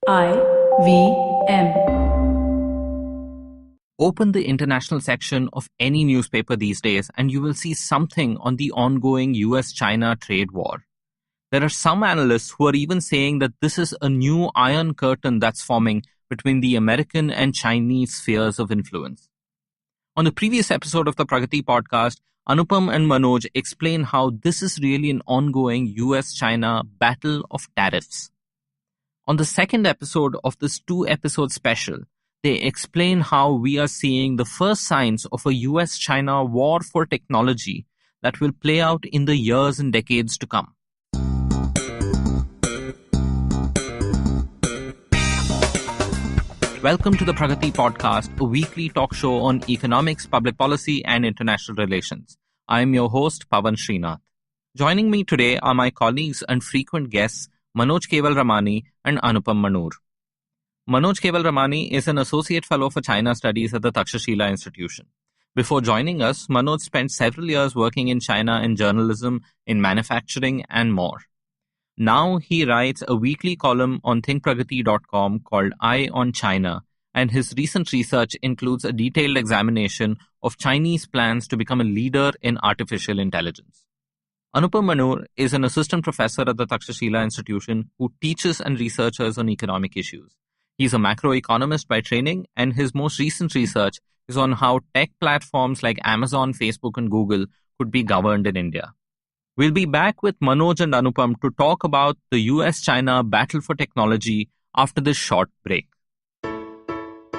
IVM. Open the international section of any newspaper these days and you will see something on the ongoing US-China trade war. There are some analysts who are even saying that this is a new iron curtain that's forming between the American and Chinese spheres of influence. On the previous episode of the Pragati Podcast, Anupam and Manoj explain how this is really an ongoing US-China battle of tariffs. On the second episode of this two-episode special, they explain how we are seeing the first signs of a US-China war for technology that will play out in the years and decades to come. Welcome to the Pragati Podcast, a weekly talk show on economics, public policy, and international relations. I am your host, Pavan Srinath. Joining me today are my colleagues and frequent guests, Manoj Kewalramani and Anupam Manur. Manoj Kewalramani is an Associate Fellow for China Studies at the Takshashila Institution. Before joining us, Manoj spent several years working in China in journalism, in manufacturing, and more. Now he writes a weekly column on thinkpragati.com called Eye on China, and his recent research includes a detailed examination of Chinese plans to become a leader in artificial intelligence. Anupam Manur is an assistant professor at the Takshashila Institution who teaches and researches on economic issues. He's a macroeconomist by training, and his most recent research is on how tech platforms like Amazon, Facebook, and Google could be governed in India. We'll be back with Manoj and Anupam to talk about the US-China battle for technology after this short break.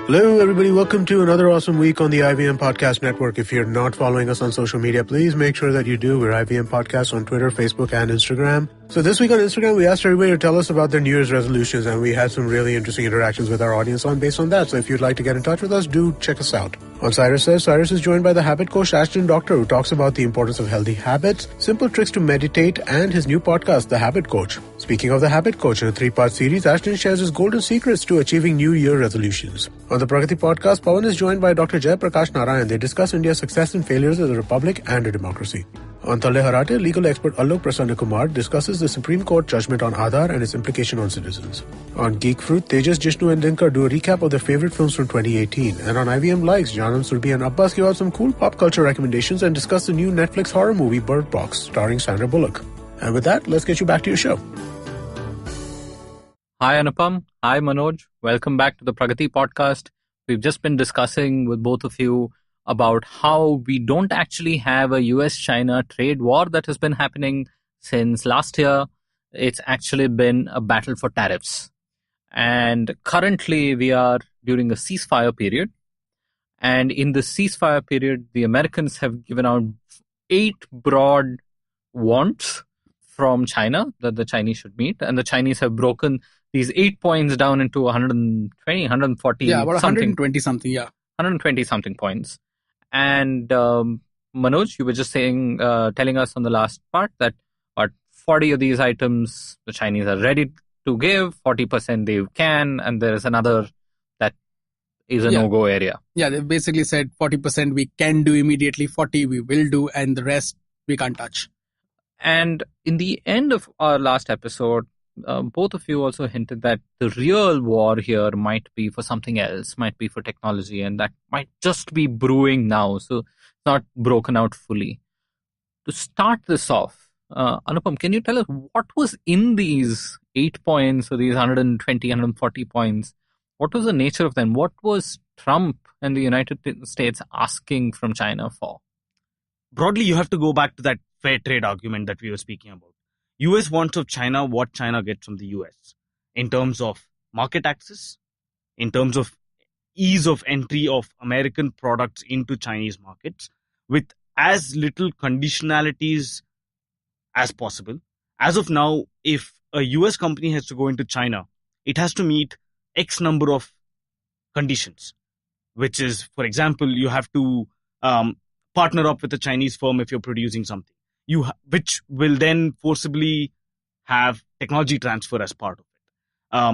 Hello, everybody. Welcome to another awesome week on the IVM Podcast Network. If you're not following us on social media, please make sure that you do. We're IVM Podcast on Twitter, Facebook, and Instagram. So this week on Instagram, we asked everybody to tell us about their New Year's resolutions, and we had some really interesting interactions with our audience based on that. So if you'd like to get in touch with us, do check us out. On Cyrus Says, Cyrus is joined by the habit coach Ashton Doctor, who talks about the importance of healthy habits, simple tricks to meditate, and his new podcast, The Habit Coach. Speaking of The Habit Coach, in a 3-part series, Ashton shares his golden secrets to achieving New Year resolutions. On the Pragati Podcast, Pavan is joined by Dr. Jai Prakash Narayan. They discuss India's success and failures as a republic and a democracy. On Tale Harate, legal expert Alok Prasanna Kumar discusses the Supreme Court judgment on Aadhaar and its implication on citizens. On Geek Fruit, Tejas, Jishnu and Dinkar do a recap of their favorite films from 2018. And on IVM Likes, Janam, Surbi and Abbas give out some cool pop culture recommendations and discuss the new Netflix horror movie Bird Box, starring Sandra Bullock. And with that, let's get you back to your show. Hi Anupam, hi Manoj. Welcome back to the Pragati Podcast. We've just been discussing with both of you about how we don't actually have a US-China trade war that has been happening since last year. It's actually been a battle for tariffs. And currently we are during a ceasefire period. And in the ceasefire period, the Americans have given out 8 broad wants from China that the Chinese should meet. And the Chinese have broken these 8 points down into 120, 140 Yeah, about something. 120 something, yeah. 120 something points. And Manoj, you were just saying, telling us on the last part that 40 of these items the Chinese are ready to give, 40% they can, and there is another that is a no-go area. Yeah, they basically said 40% we can do immediately, 40 we will do, and the rest we can't touch. And in the end of our last episode, both of you also hinted that the real war here might be for something else, might be for technology, and that might just be brewing now, so it's not broken out fully. To start this off, Anupam, can you tell us what was in these 8 points or these 120, 140 points? What was the nature of them? What was Trump and the United States asking from China for? Broadly, you have to go back to that fair trade argument that we were speaking about. US wants of China what China gets from the US in terms of market access, in terms of ease of entry of American products into Chinese markets with as little conditionalities as possible. As of now, if a US company has to go into China, it has to meet X number of conditions, which is, for example, you have to partner up with a Chinese firm if you're producing something. Which will then forcibly have technology transfer as part of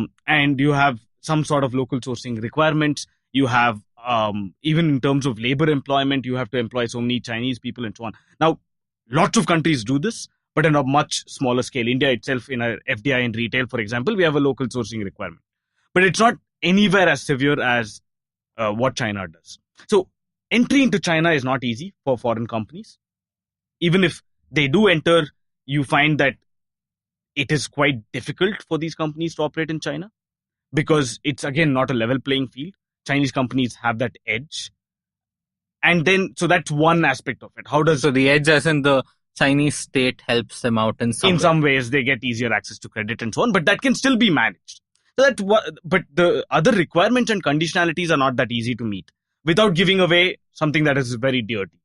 it. And you have some sort of local sourcing requirements. You have, even in terms of labor employment, you have to employ so many Chinese people and so on. Now, lots of countries do this, but on a much smaller scale. India itself, in our FDI and retail, for example, we have a local sourcing requirement. but it's not anywhere as severe as what China does. So entry into China is not easy for foreign companies. Even if they do enter, you find that it is quite difficult for these companies to operate in China because it's, again, not a level playing field. Chinese companies have that edge. And then, so that's one aspect of it. How does... So the edge as in the Chinese state helps them out in some way. some ways, they get easier access to credit and so on, but that can still be managed. So but the other requirements and conditionalities are not that easy to meet without giving away something that is very dear to you.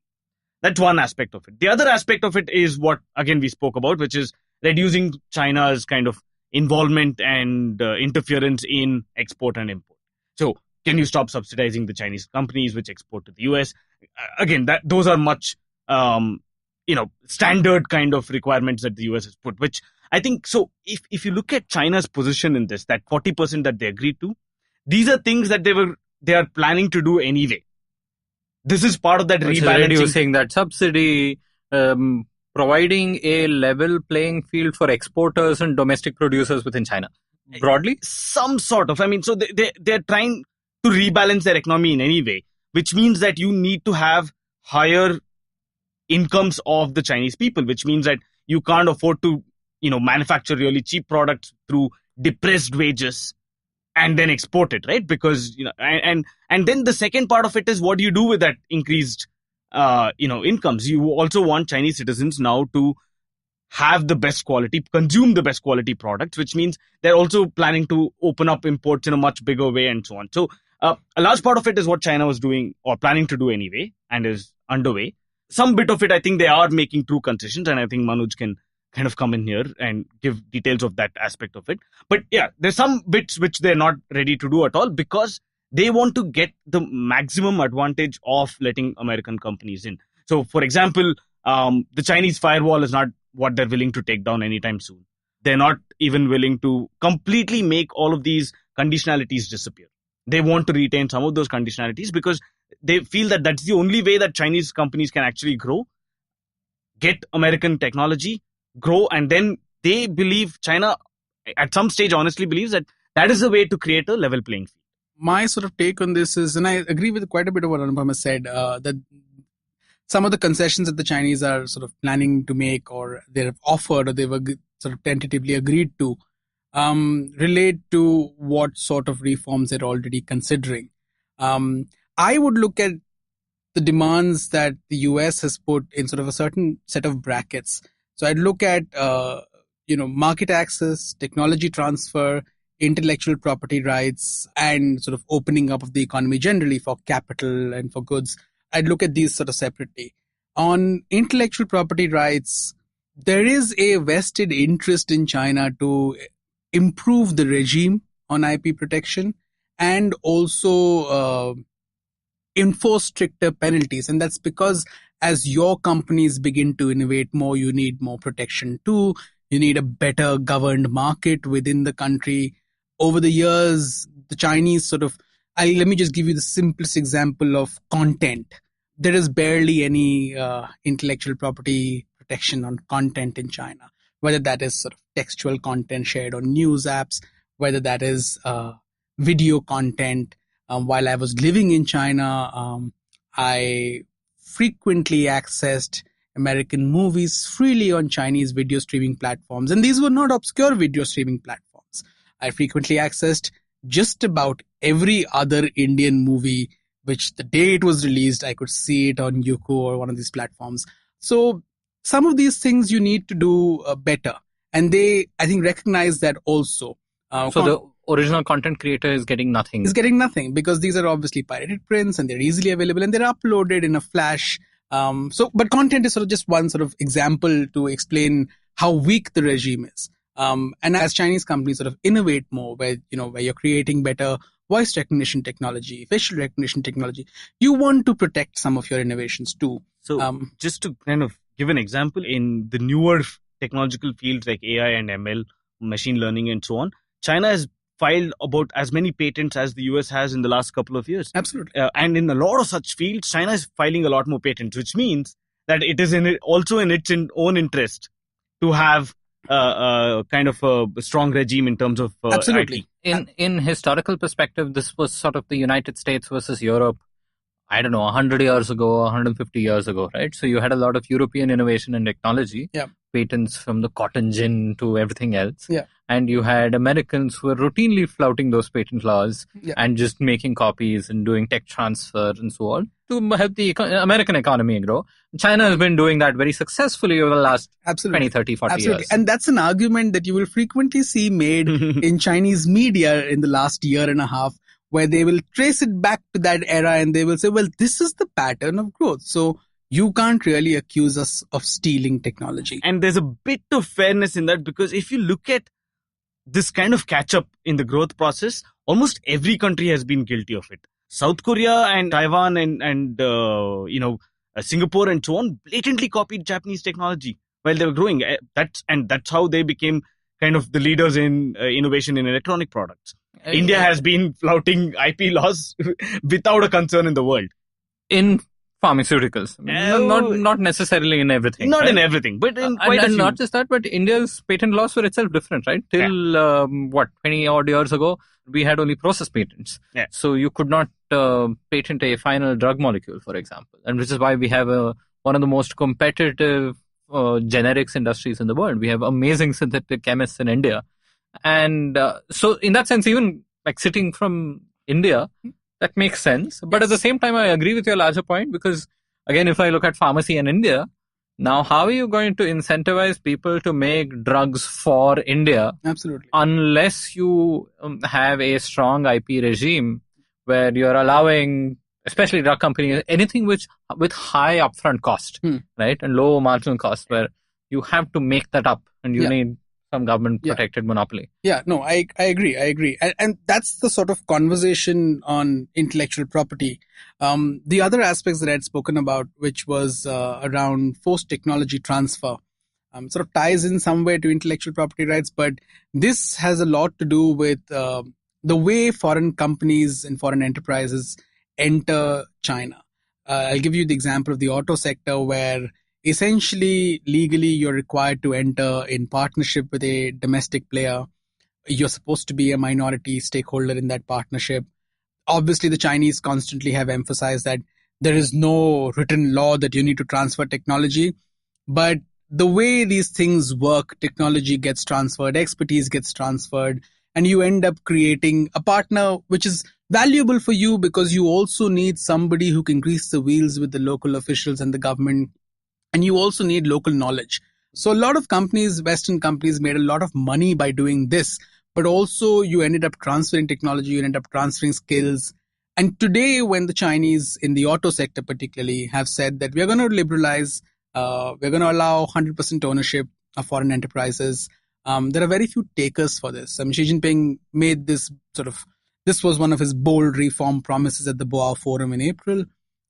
That's one aspect of it. The other aspect of it is what, again, we spoke about, which is reducing China's kind of involvement and interference in export and import. So can you stop subsidizing the Chinese companies which export to the US? Again, those are much, standard kind of requirements that the US has put, which I think, so if you look at China's position in this, that 40% that they agreed to, these are things that they are planning to do anyway. This is part of that rebalancing. Reducing that subsidy, providing a level playing field for exporters and domestic producers within China. Broadly? Some sort of. So they're trying to rebalance their economy in any way, which means that you need to have higher incomes of the Chinese people, which means that you can't afford to, manufacture really cheap products through depressed wages and then export it, right? Because, and then the second part of it is, what do you do with that increased, incomes? You also want Chinese citizens now to have the best quality, consume the best quality products, which means they're also planning to open up imports in a much bigger way and so on. So a large part of it is what China was doing or planning to do anyway and is underway. Some bit of it, I think they are making true concessions, and I think Manoj can kind of come in here and give details of that aspect of it. But yeah, there's some bits which they're not ready to do at all because they want to get the maximum advantage of letting American companies in. So, for example, the Chinese firewall is not what they're willing to take down anytime soon. They're not even willing to completely make all of these conditionalities disappear. They want to retain some of those conditionalities because they feel that that's the only way that Chinese companies can actually grow, get American technology, grow, and then they believe, China at some stage honestly believes that is the way to create a level playing field. My sort of take on this is, and I agree with quite a bit of what Anupam has said, that some of the concessions that the Chinese are sort of planning to make, or they've offered, or they've sort of tentatively agreed to, relate to what sort of reforms they're already considering. I would look at the demands that the US has put in sort of a certain set of brackets. So I'd look at, market access, technology transfer, intellectual property rights, and sort of opening up of the economy generally for capital and for goods. I'd look at these sort of separately. On intellectual property rights, there is a vested interest in China to improve the regime on IP protection and also enforce stricter penalties. And that's because as your companies begin to innovate more, you need more protection too. You need a better governed market within the country. Over the years, the Chinese let me just give you the simplest example of content. There is barely any intellectual property protection on content in China, whether that is sort of textual content shared on news apps, whether that is video content. While I was living in China, I frequently accessed American movies freely on Chinese video streaming platforms. And these were not obscure video streaming platforms. I frequently accessed just about every other Indian movie, which the day it was released, I could see it on Youku or one of these platforms. So some of these things you need to do better. And they, I think, recognize that also. The original content creator is getting nothing. Is getting nothing because these are obviously pirated prints and they're easily available and they're uploaded in a flash. But content is sort of just one sort of example to explain how weak the regime is. And as Chinese companies sort of innovate more, where you're creating better voice recognition technology, facial recognition technology, you want to protect some of your innovations too. So just to kind of give an example, in the newer technological fields like AI and ML, machine learning and so on, China has filed about as many patents as the US has in the last couple of years. Absolutely. And in a lot of such fields, China is filing a lot more patents, which means that it is also in its own interest to have kind of a strong regime in terms of Absolutely. IT. In historical perspective, this was sort of the United States versus Europe, I don't know, 100 years ago, 150 years ago, right? So you had a lot of European innovation and technology, Yeah. patents from the cotton gin to everything else. Yeah. And you had Americans who were routinely flouting those patent laws and just making copies and doing tech transfer and so on to help the American economy grow. China has been doing that very successfully over the last 20, 30, 40 years. And that's an argument that you will frequently see made in Chinese media in the last year and a half, where they will trace it back to that era and they will say, well, this is the pattern of growth. So you can't really accuse us of stealing technology. And there's a bit of fairness in that, because if you look at this kind of catch up in the growth process, almost every country has been guilty of it. South Korea and Taiwan and Singapore and so on blatantly copied Japanese technology while they were growing. That's how they became kind of the leaders in innovation in electronic products. India has been flouting IP laws without a concern in the world. In pharmaceuticals, not necessarily in everything. Not right? in everything, but in quite a few. Not just that, but India's patent laws were itself different, right? Till 20 odd years ago, we had only process patents. Yeah. So you could not patent a final drug molecule, for example, and which is why we have one of the most competitive generics industries in the world. We have amazing synthetic chemists in India. And so in that sense, even like sitting from India, that makes sense. But at the same time, I agree with your larger point, because again, if I look at pharmacy in India, now how are you going to incentivize people to make drugs for India? Absolutely. Unless you have a strong IP regime where you're allowing, especially drug companies, anything with high upfront cost, right? And low marginal cost, where you have to make that up and you need some government protected monopoly. Yeah, no, I agree. And that's the sort of conversation on intellectual property. The other aspects that I had spoken about, which was around forced technology transfer, sort of ties in some way to intellectual property rights, but this has a lot to do with the way foreign companies and foreign enterprises enter China. I'll give you the example of the auto sector, where essentially, legally, you're required to enter in partnership with a domestic player. You're supposed to be a minority stakeholder in that partnership. Obviously, the Chinese constantly have emphasized that there is no written law that you need to transfer technology. But the way these things work, technology gets transferred, expertise gets transferred, and you end up creating a partner which is valuable for you, because you also need somebody who can grease the wheels with the local officials and the government. And you also need local knowledge. So a lot of companies, Western companies, made a lot of money by doing this, but also you ended up transferring technology, you ended up transferring skills. And today, when the Chinese in the auto sector particularly have said that we're going to liberalize, we're going to allow 100% ownership of foreign enterprises, there are very few takers for this. Xi Jinping made this was one of his bold reform promises at the Boao Forum in April.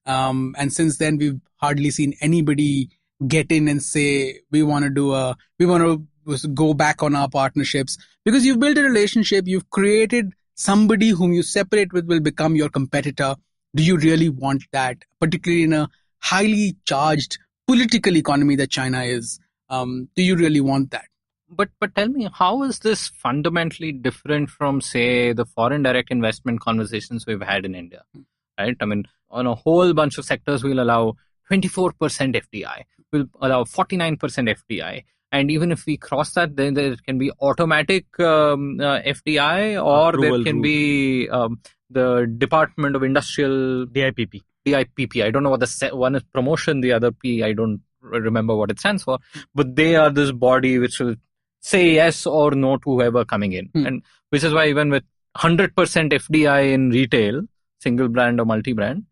And since then, we've hardly seen anybody get in and say, we want to go back on our partnerships, because you've built a relationship, you've created somebody whom you separate with will become your competitor. Do you really want that, particularly in a highly charged political economy that China is? Do you really want that? But tell me, how is this fundamentally different from, say, the foreign direct investment conversations we've had in India? Right? I mean, on a whole bunch of sectors, we'll allow 24% FDI. We'll allow 49% FDI. And even if we cross that, then there can be automatic FDI, or there can be the Department of Industrial... DIPP. I don't know what one is promotion, the other P, I don't remember what it stands for. But they are this body which will say yes or no to whoever coming in. And which is why even with 100% FDI in retail, single brand or multi-brand,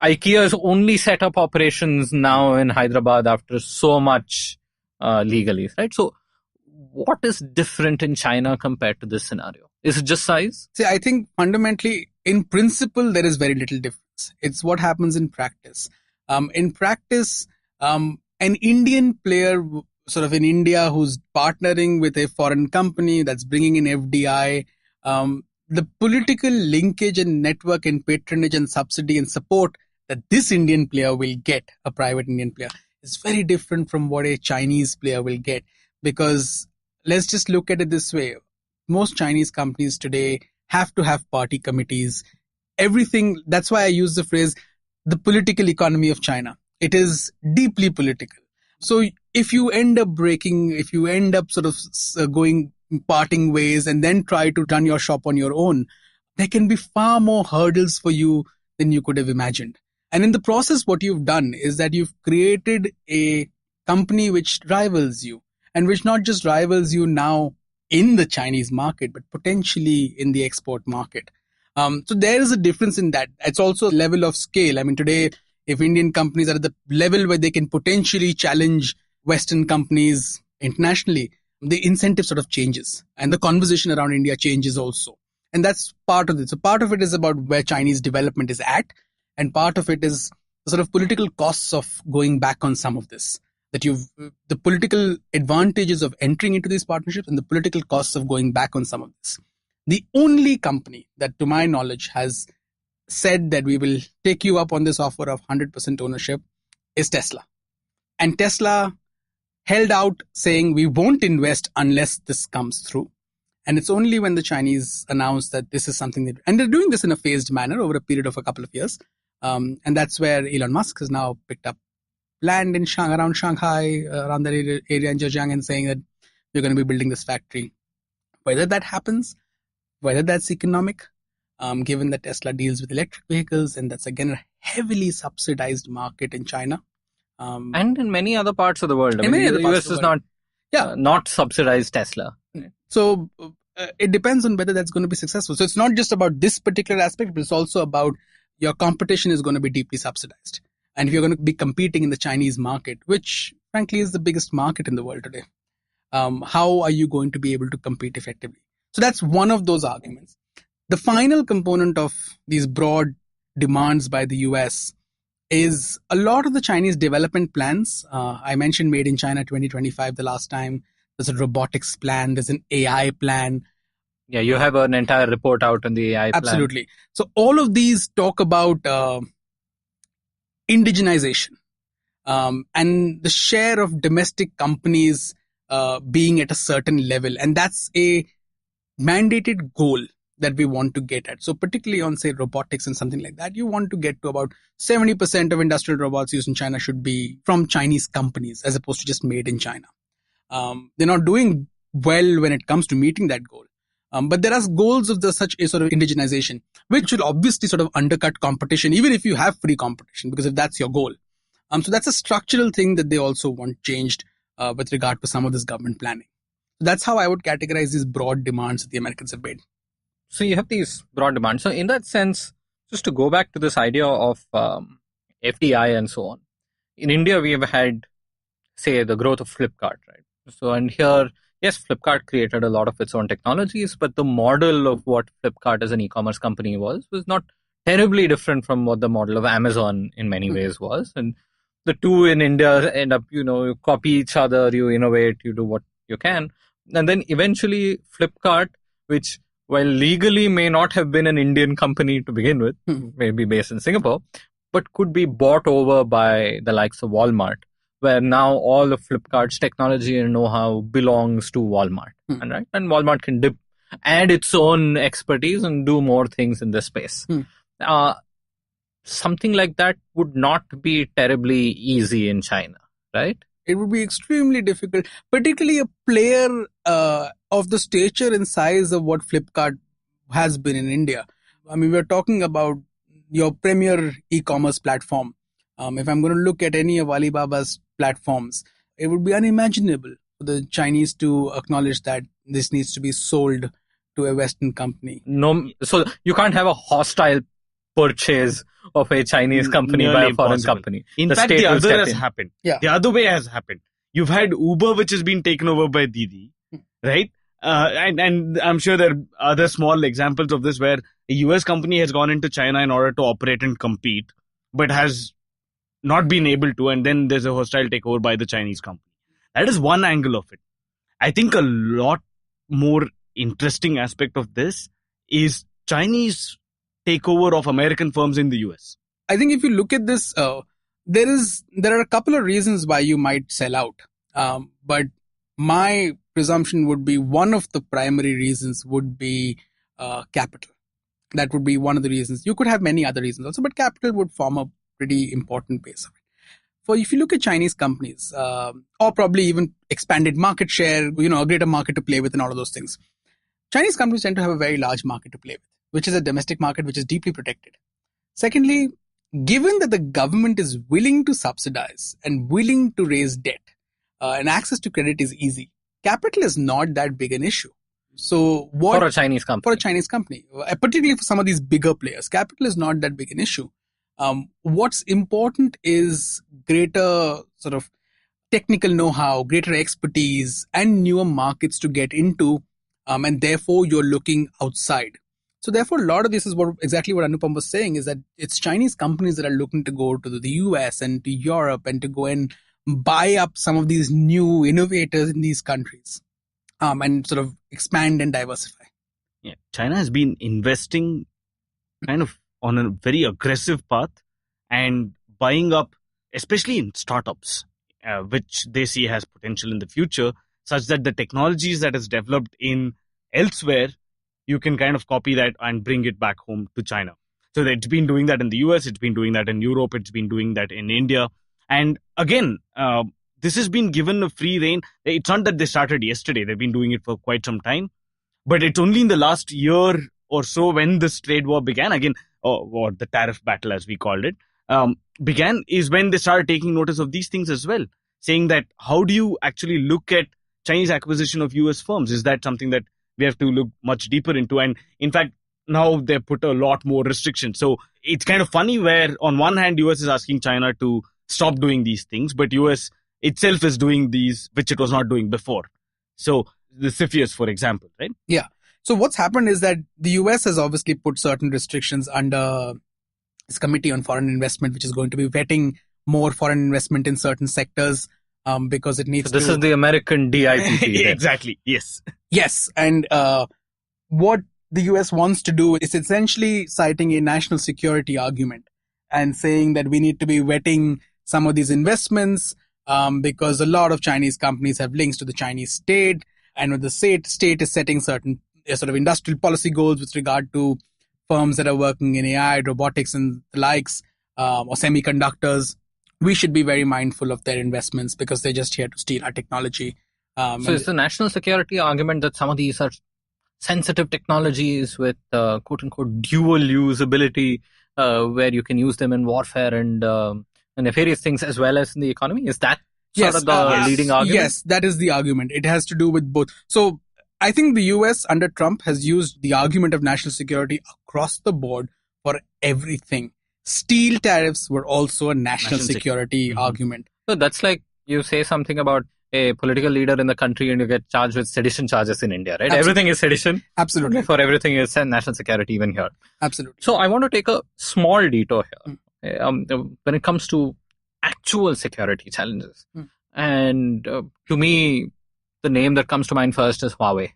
IKEA has only set up operations now in Hyderabad after so much legally, right? So what is different in China compared to this scenario? Is it just size? See, I think fundamentally, in principle, there is very little difference. It's what happens in practice. In practice, an Indian player sort of in India who's partnering with a foreign company that's bringing in FDI, the political linkage and network and patronage and subsidy and support that this Indian player will get, a private Indian player, is very different from what a Chinese player will get. Because let's just look at it this way. Most Chinese companies today have to have party committees. Everything, that's why I use the phrase, the political economy of China. It is deeply political. So if you end up sort of going parting ways and then try to run your shop on your own, there can be far more hurdles for you than you could have imagined. And in the process, what you've done is that you've created a company which rivals you, and which not just rivals you now in the Chinese market, but potentially in the export market. So there is a difference in that. It's also a level of scale. I mean, today, if Indian companies are at the level where they can potentially challenge Western companies internationally, the incentive sort of changes and the conversation around India changes also. And that's part of it. So part of it is about where Chinese development is at, and part of it is the sort of political costs of going back on some of this. The political advantages of entering into these partnerships and the political costs of going back on some of this. The only company that, to my knowledge, has said that we will take you up on this offer of 100% ownership is Tesla. And Tesla held out saying we won't invest unless this comes through. And it's only when the Chinese announced that this is something that, and they're doing this in a phased manner over a period of a couple of years. And that's where Elon Musk has now picked up land in around Shanghai, around that area in Zhejiang, and saying that we're going to be building this factory. Whether that happens, whether that's economic, given that Tesla deals with electric vehicles, and that's again a heavily subsidized market in China. And in many other parts of the world. I mean, the US is not subsidized Tesla. So it depends on whether that's going to be successful. So it's not just about this particular aspect, but it's also about your competition is going to be deeply subsidized. And if you're going to be competing in the Chinese market, which frankly is the biggest market in the world today, how are you going to be able to compete effectively? So that's one of those arguments. The final component of these broad demands by the US is a lot of the Chinese development plans. I mentioned Made in China 2025 the last time. There's a robotics plan. There's an AI plan. Yeah, you have an entire report out on the AI plan. Absolutely. So all of these talk about indigenization and the share of domestic companies being at a certain level. And that's a mandated goal that we want to get at. So particularly on, say, robotics and something like that, you want to get to about 70% of industrial robots used in China should be from Chinese companies as opposed to just made in China. They're not doing well when it comes to meeting that goal. But there are goals of such a sort of indigenization, which will obviously sort of undercut competition, even if you have free competition, because if that's your goal. So that's a structural thing that they also want changed with regard to some of this government planning. So that's how I would categorize these broad demands that the Americans have made. So you have these broad demands. So in that sense, just to go back to this idea of FDI and so on, in India, we have had, say, the growth of Flipkart, right? So, and here, yes, Flipkart created a lot of its own technologies, but the model of what Flipkart as an e-commerce company was not terribly different from what the model of Amazon in many ways was. And the two in India end up, you copy each other, you innovate, you do what you can. And then eventually Flipkart, which while legally may not have been an Indian company to begin with, maybe based in Singapore, but could be bought over by the likes of Walmart, where now all of Flipkart's technology and know-how belongs to Walmart, right? And Walmart can add its own expertise and do more things in this space. Something like that would not be terribly easy in China, right? It would be extremely difficult, particularly a player of the stature and size of what Flipkart has been in India. I mean, we're talking about your premier e-commerce platform. If I'm going to look at any of Alibaba's platforms, it would be unimaginable for the Chinese to acknowledge that this needs to be sold to a Western company. No, so you can't have a hostile purchase of a Chinese company by a foreign company. In fact, the other has happened. Yeah. The other way has happened. You've had Uber, which has been taken over by Didi, right? And I'm sure there are other small examples of this where a US company has gone into China in order to operate and compete, but has not been able to, and then there's a hostile takeover by the Chinese company. That is one angle of it. I think a lot more interesting aspect of this is Chinese takeover of American firms in the US. I think if you look at this, there are a couple of reasons why you might sell out. But my presumption would be one of the primary reasons would be capital. That would be one of the reasons. You could have many other reasons also, but capital would form a pretty important base of it. If you look at Chinese companies, or probably even expanded market share, a greater market to play with and all of those things, Chinese companies tend to have a very large market to play with, which is a domestic market which is deeply protected. Secondly, given that the government is willing to subsidize and willing to raise debt, and access to credit is easy, capital is not that big an issue. So for a Chinese company, particularly for some of these bigger players, capital is not that big an issue. What's important is greater sort of technical know-how, greater expertise, and newer markets to get into, and therefore you're looking outside. So therefore, a lot of this is exactly what Anupam was saying, is that it's Chinese companies that are looking to go to the US and to Europe and to go and buy up some of these new innovators in these countries, and sort of expand and diversify. Yeah, China has been investing kind of on a very aggressive path and buying up, especially in startups, which they see has potential in the future, such that the technologies that is developed in elsewhere, you can kind of copy that and bring it back home to China. So it's been doing that in the US, it's been doing that in Europe, it's been doing that in India. And again, this has been given a free rein. It's not that they started yesterday, they've been doing it for quite some time. But it's only in the last year or so when this trade war began, again, or the tariff battle as we called it, began, is when they started taking notice of these things as well, saying that how do you actually look at Chinese acquisition of US firms? Is that something that we have to look much deeper into? And in fact, now they put a lot more restrictions. So it's kind of funny where on one hand, US is asking China to stop doing these things, but US itself is doing these, which it was not doing before. So the CFIUS, for example, right? Yeah. So what's happened is that the US has obviously put certain restrictions under this Committee on Foreign Investment, which is going to be vetting more foreign investment in certain sectors, because it needs This is the American DIPP. Exactly. Yes. Yes. And what the US wants to do is essentially citing a national security argument and saying that we need to be vetting some of these investments, because a lot of Chinese companies have links to the Chinese state, and when the state is setting certain sort of industrial policy goals with regard to firms that are working in AI, robotics and the likes, or semiconductors, we should be very mindful of their investments because they're just here to steal our technology. So it's the national security argument that some of these are sensitive technologies with quote-unquote dual usability, where you can use them in warfare and nefarious things as well as in the economy? Is that sort of the leading argument? Yes, that is the argument. It has to do with both. So I think the US under Trump has used the argument of national security across the board for everything. Steel tariffs were also a national security argument. So that's like you say something about a political leader in the country and you get charged with sedition charges in India, right? Absolutely. Everything is sedition. Absolutely. For everything is national security even here. Absolutely. So I want to take a small detour here when it comes to actual security challenges. And to me, the name that comes to mind first is Huawei.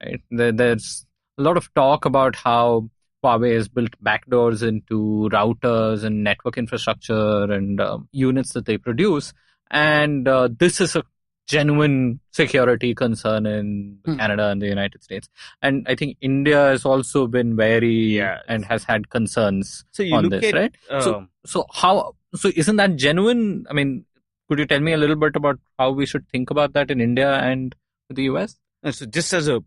Right? There's a lot of talk about how Huawei has built backdoors into routers and network infrastructure and units that they produce. And this is a genuine security concern in Canada and the United States. And I think India has also been wary and has had concerns on this, right? So isn't that genuine? I mean, could you tell me a little bit about how we should think about that in India and the US? So just as a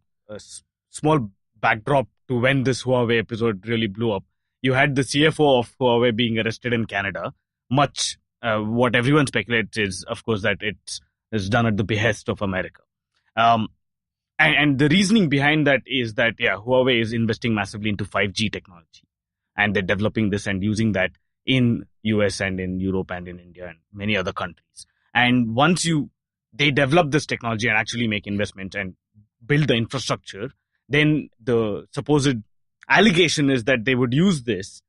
small backdrop to when this Huawei episode really blew up, you had the CFO of Huawei being arrested in Canada. What everyone speculates is, of course, that it's done at the behest of America. And the reasoning behind that is that, Huawei is investing massively into 5G technology. And they're developing this and using that in US and in Europe and in India and many other countries. And once they develop this technology and actually make investment and build the infrastructure, then the supposed allegation is that they would use this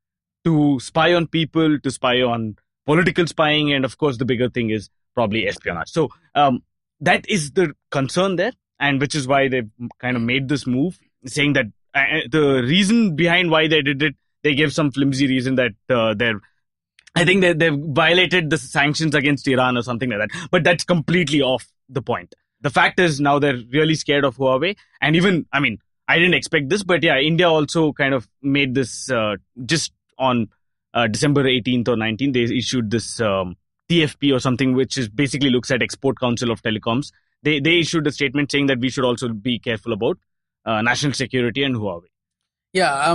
to spy on people, to spy on political spying, and of course the bigger thing is probably espionage. So that is the concern there, and which is why they've kind of made this move, saying that the reason behind why they did it, they gave some flimsy reason that they've violated the sanctions against Iran or something like that. But that's completely off the point. the fact is now they're really scared of Huawei. And even, I mean, I didn't expect this, but yeah, India also kind of made this just on December 18th or 19th. They issued this TFP or something, which is basically looks at Export Council of Telecoms. They issued a statement saying that we should also be careful about national security and Huawei. Yeah.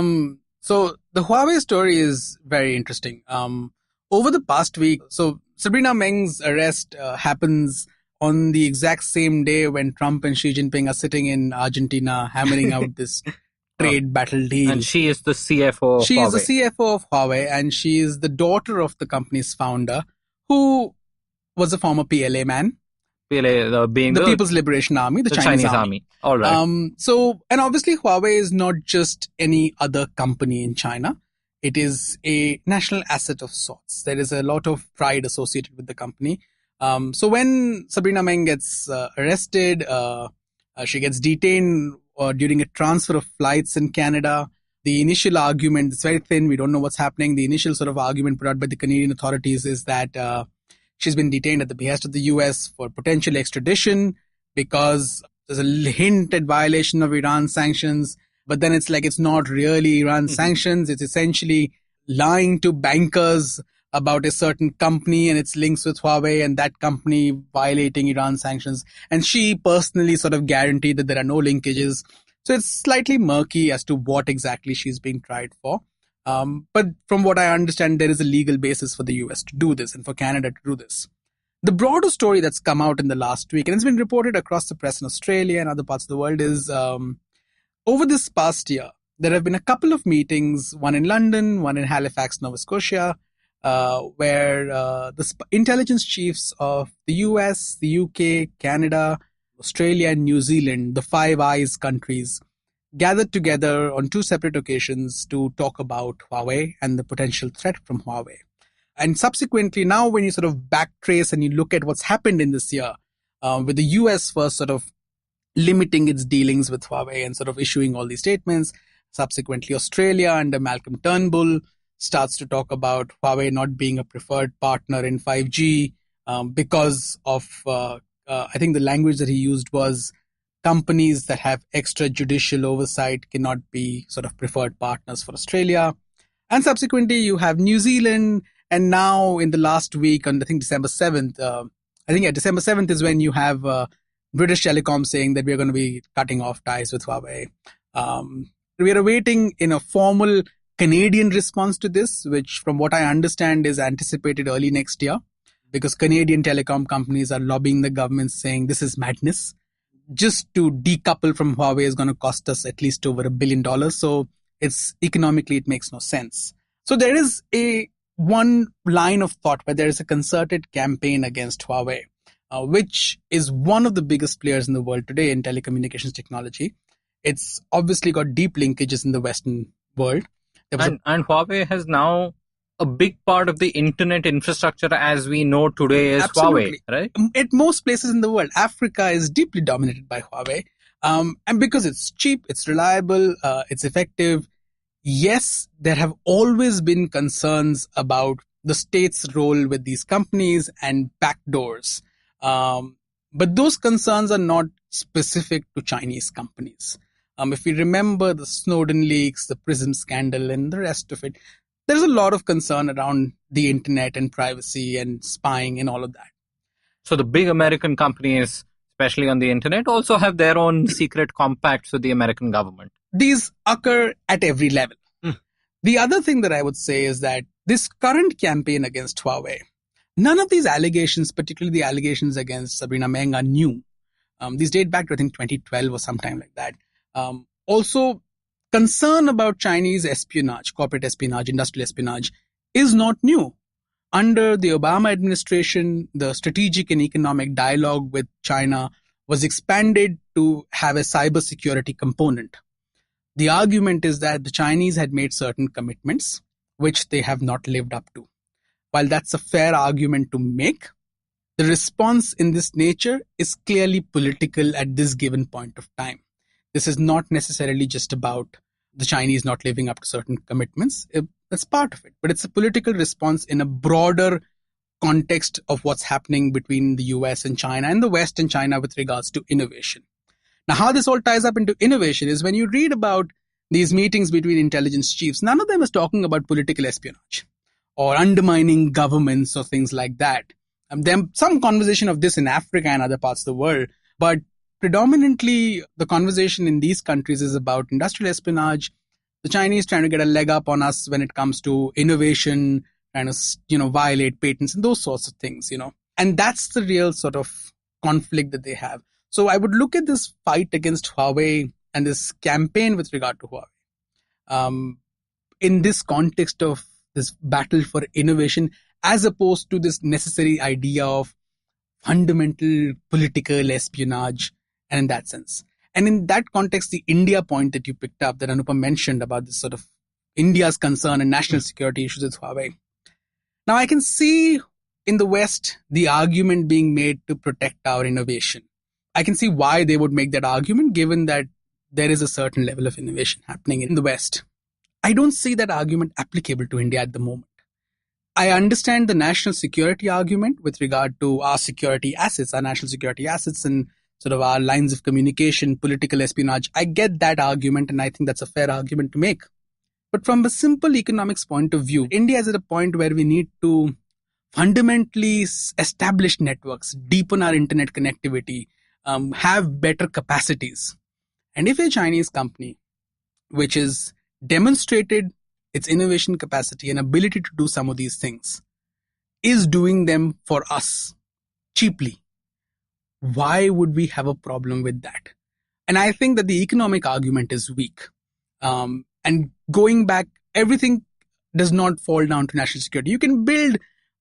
So the Huawei story is very interesting. Over the past week, so Sabrina Meng's arrest happens on the exact same day when Trump and Xi Jinping are sitting in Argentina hammering out this trade battle deal. And she is the CFO of Huawei. She is the CFO of Huawei, and she is the daughter of the company's founder, who was a former PLA man. PLA being the People's Liberation Army, the Chinese Army. All right. And obviously Huawei is not just any other company in China. It is a national asset of sorts. There is a lot of pride associated with the company. So when Sabrina Meng gets arrested, she gets detained during a transfer of flights in Canada. The initial argument, it's very thin, we don't know what's happening. The initial sort of argument put out by the Canadian authorities is that she's been detained at the behest of the US for potential extradition because there's a hint at violation of Iran sanctions. But then it's like it's not really Iran sanctions. It's essentially lying to bankers about a certain company and its links with Huawei and that company violating Iran sanctions. And she personally sort of guaranteed that there are no linkages. So it's slightly murky as to what exactly she's being tried for. But from what I understand, there is a legal basis for the US to do this and for Canada to do this. The broader story that's come out in the last week, and it's been reported across the press in Australia and other parts of the world, is over this past year, there have been a couple of meetings, one in London, one in Halifax, Nova Scotia, where the intelligence chiefs of the US, the UK, Canada, Australia, and New Zealand, the Five Eyes countries, gathered together on two separate occasions to talk about Huawei and the potential threat from Huawei. And subsequently, now when you sort of backtrace and you look at what's happened in this year, with the US first sort of limiting its dealings with Huawei and sort of issuing all these statements, subsequently Australia under Malcolm Turnbull starts to talk about Huawei not being a preferred partner in 5G because of, I think the language that he used was companies that have extrajudicial oversight cannot be sort of preferred partners for Australia. And subsequently, you have New Zealand. And now in the last week, on I think December 7th, December 7th is when you have British Telecom saying that we're going to be cutting off ties with Huawei. We are awaiting in a formal Canadian response to this, which from what I understand is anticipated early next year, because Canadian telecom companies are lobbying the government saying this is madness. Just to decouple from Huawei is going to cost us at least over $1 billion. So it's economically, it makes no sense. So there is one line of thought where there is a concerted campaign against Huawei, which is one of the biggest players in the world today in telecommunications technology. It's obviously got deep linkages in the Western world. And Huawei has now a big part of the internet infrastructure as we know today is Huawei, right? At most places in the world, Africa is deeply dominated by Huawei. And because it's cheap, it's reliable, it's effective. Yes, there have always been concerns about the state's role with these companies and backdoors. But those concerns are not specific to Chinese companies. If we remember the Snowden leaks, the PRISM scandal, and the rest of it, there's a lot of concern around the internet and privacy and spying and all of that. So the big American companies, especially on the internet, also have their own secret compacts with the American government. These occur at every level. The other thing that I would say is that this current campaign against Huawei, none of these allegations, particularly the allegations against Sabrina Meng, are new. These date back to, I think, 2012 or sometime like that. Also, concern about Chinese espionage, corporate espionage, industrial espionage is not new. Under the Obama administration, the strategic and economic dialogue with China was expanded to have a cybersecurity component. The argument is that the Chinese had made certain commitments, which they have not lived up to. While that's a fair argument to make, the response in this nature is clearly political at this given point of time. This is not necessarily just about the Chinese not living up to certain commitments. That's part of it. But it's a political response in a broader context of what's happening between the US and China and the West and China with regards to innovation. Now, how this all ties up into innovation is when you read about these meetings between intelligence chiefs, none of them is talking about political espionage or undermining governments or things like that. There's some conversation of this in Africa and other parts of the world, but predominantly the conversation in these countries is about industrial espionage, the Chinese trying to get a leg up on us when it comes to innovation, trying to, violate patents and those sorts of things, And that's the real sort of conflict that they have. So I would look at this fight against Huawei and this campaign with regard to Huawei in this context of this battle for innovation, as opposed to this necessary idea of fundamental political espionage, and in that sense. And in that context, the India point that you picked up, that Anupam mentioned about this sort of India's concern and national security issues with Huawei. Now, I can see in the West the argument being made to protect our innovation. I can see why they would make that argument, given that there is a certain level of innovation happening in the West. I don't see that argument applicable to India at the moment. I understand the national security argument with regard to our security assets, our national security assets, and sort of our lines of communication, political espionage. I get that argument, and I think that's a fair argument to make. But from a simple economics point of view, India is at a point where we need to fundamentally establish networks, deepen our internet connectivity, have better capacities. And if a Chinese company, which has demonstrated its innovation capacity and ability to do some of these things, is doing them for us cheaply, why would we have a problem with that? And I think that the economic argument is weak. And going back, everything does not fall down to national security. You can build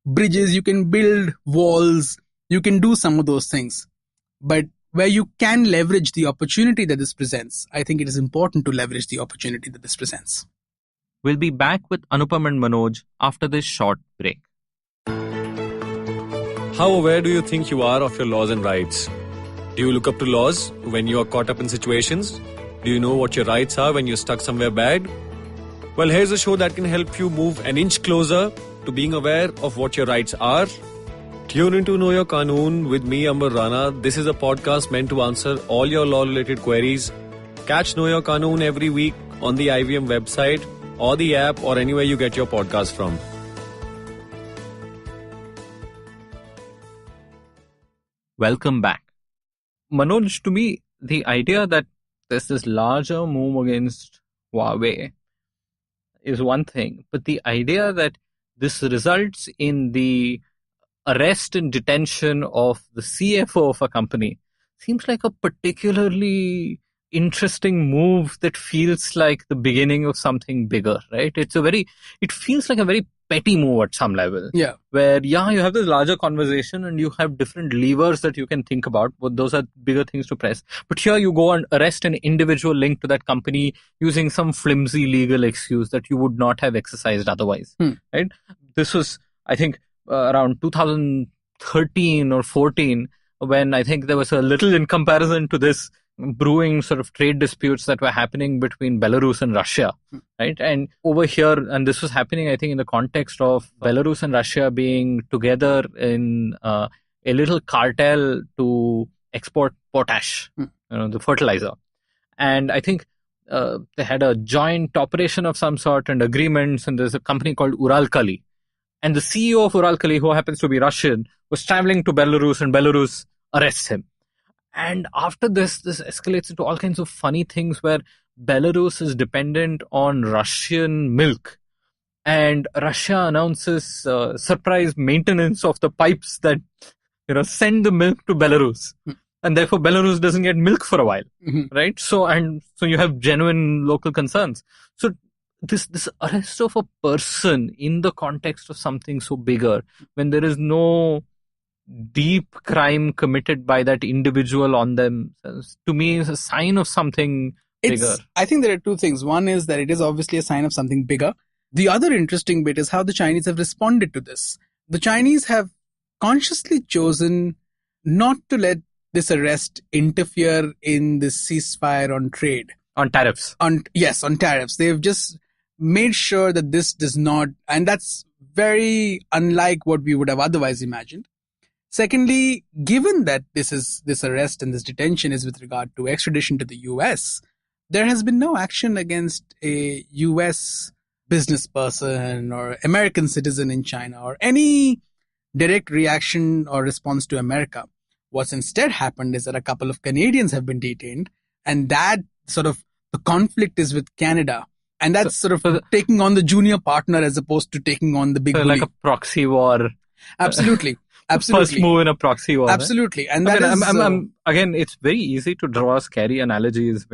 bridges, you can build walls, you can do some of those things. But where you can leverage the opportunity that this presents, I think it is important to leverage the opportunity that this presents. We'll be back with Anupam and Manoj after this short break. How aware do you think you are of your laws and rights? Do you look up to laws when you are caught up in situations? Do you know what your rights are when you're stuck somewhere bad? Well, here's a show that can help you move an inch closer to being aware of what your rights are. Tune into Know Your Qanoon with me, Amber Rana. This is a podcast meant to answer all your law-related queries. Catch Know Your Qanoon every week on the IVM website or the app or anywhere you get your podcast from. Welcome back. Manoj, to me, the idea that there's this larger move against Huawei is one thing, but the idea that this results in the arrest and detention of the CFO of a company seems like a particularly interesting move that feels like the beginning of something bigger, right? It feels like a very petty move at some level. Yeah. Where, you have this larger conversation and you have different levers that you can think about, but those are bigger things to press. But here you go and arrest an individual linked to that company using some flimsy legal excuse that you would not have exercised otherwise, right? This was, I think, around 2013 or 14, when I think there was a little in comparison to this brewing sort of trade disputes that were happening between Belarus and Russia, right? And over here, and this was happening, I think, in the context of Belarus and Russia being together in a little cartel to export potash, the fertilizer. And I think they had a joint operation of some sort and agreements, and there's a company called Uralkali. And the CEO of Uralkali, who happens to be Russian, was traveling to Belarus, and Belarus arrests him. And after this escalates into all kinds of funny things where Belarus is dependent on Russian milk. And Russia announces surprise maintenance of the pipes that send the milk to Belarus. And therefore Belarus doesn't get milk for a while, right? So you have genuine local concerns. So this arrest of a person in the context of something so bigger, when there is no deep crime committed by that individual on themselves, to me is a sign of something bigger. I think there are two things. One is that it is obviously a sign of something bigger. The other interesting bit is how the Chinese have responded to this. The Chinese have consciously chosen not to let this arrest interfere in this ceasefire on trade. On tariffs. On tariffs. They've just made sure that this does not, and that's very unlike what we would have otherwise imagined. Secondly, given that this arrest and this detention is with regard to extradition to the US, there has been no action against a US business person or American citizen in China or any direct reaction or response to America. What's instead happened is that a couple of Canadians have been detained, and that sort of the conflict is with Canada. And that's sort of taking on the junior partner as opposed to taking on the big bully. Like a proxy war. Absolutely. First move in a proxy war. Absolutely. And that again, it's very easy to draw scary analogies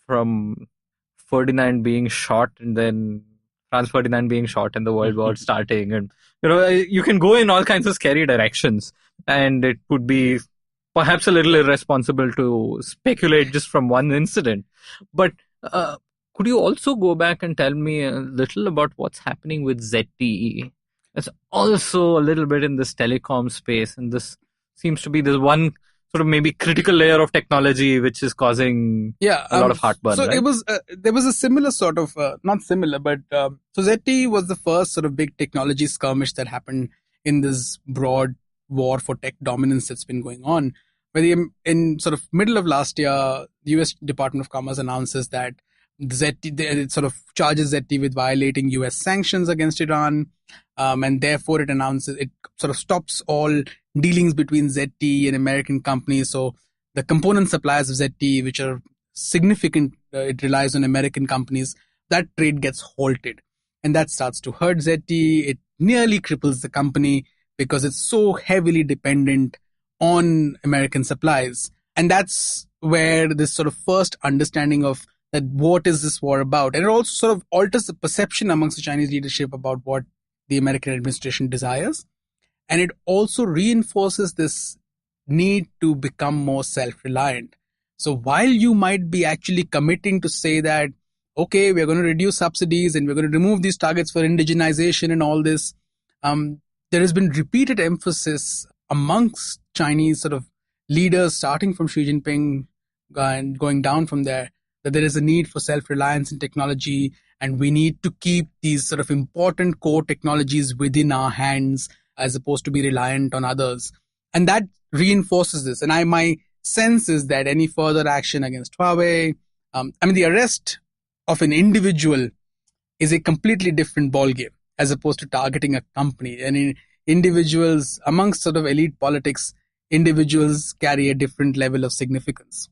from Ferdinand being shot and then Franz Ferdinand being shot and the World War starting. And, you can go in all kinds of scary directions. And it would be perhaps a little irresponsible to speculate just from one incident. But could you also go back and tell me a little about what's happening with ZTE? It's also a little bit in this telecom space, and this seems to be this one sort of maybe critical layer of technology which is causing a lot of heartburn. So right? There was a similar sort of, not similar, but so ZTE was the first sort of big technology skirmish that happened in this broad war for tech dominance that's been going on. Where in sort of middle of last year, the US Department of Commerce announces that it sort of charges ZTE with violating US sanctions against Iran, and therefore it sort of stops all dealings between ZTE and American companies. So the component suppliers of ZTE, which are significant, it relies on American companies, that trade gets halted. And that starts to hurt ZTE. It nearly cripples the company because it's so heavily dependent on American supplies. And that's where this sort of first understanding of that what is this war about? And it also sort of alters the perception amongst the Chinese leadership about what the American administration desires. And it also reinforces this need to become more self-reliant. So while you might be actually committing to say that, okay, we're going to reduce subsidies and we're going to remove these targets for indigenization and all this, there has been repeated emphasis amongst Chinese sort of leaders, starting from Xi Jinping and going down from there, that there is a need for self-reliance in technology, and we need to keep these sort of important core technologies within our hands as opposed to be reliant on others. And that reinforces this. And my sense is that any further action against Huawei, the arrest of an individual is a completely different ballgame as opposed to targeting a company. And individuals, amongst sort of elite politics, individuals carry a different level of significance.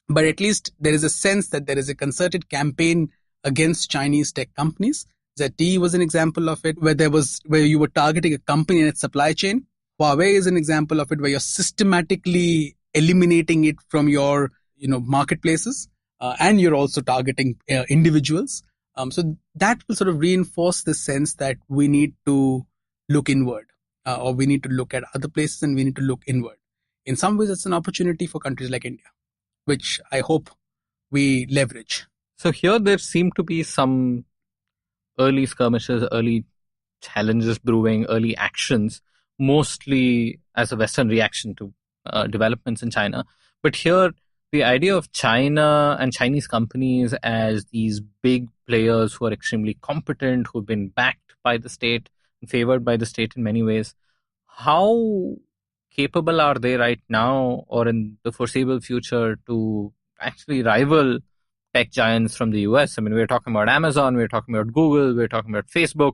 But at least there is a sense that there is a concerted campaign against Chinese tech companies. ZTE was an example of it, where you were targeting a company and its supply chain. Huawei is an example of it, where you're systematically eliminating it from your marketplaces, and you're also targeting individuals. So that will sort of reinforce the sense that we need to look inward, or we need to look at other places and we need to look inward. In some ways, it's an opportunity for countries like India, which I hope we leverage. So here there seem to be some early skirmishes, early challenges brewing, early actions, mostly as a Western reaction to developments in China. But here, the idea of China and Chinese companies as these big players who are extremely competent, who've been backed by the state, favored by the state in many ways, how capable are they right now or in the foreseeable future to actually rival tech giants from the US? I mean, we're talking about Amazon, we're talking about Google, we're talking about Facebook.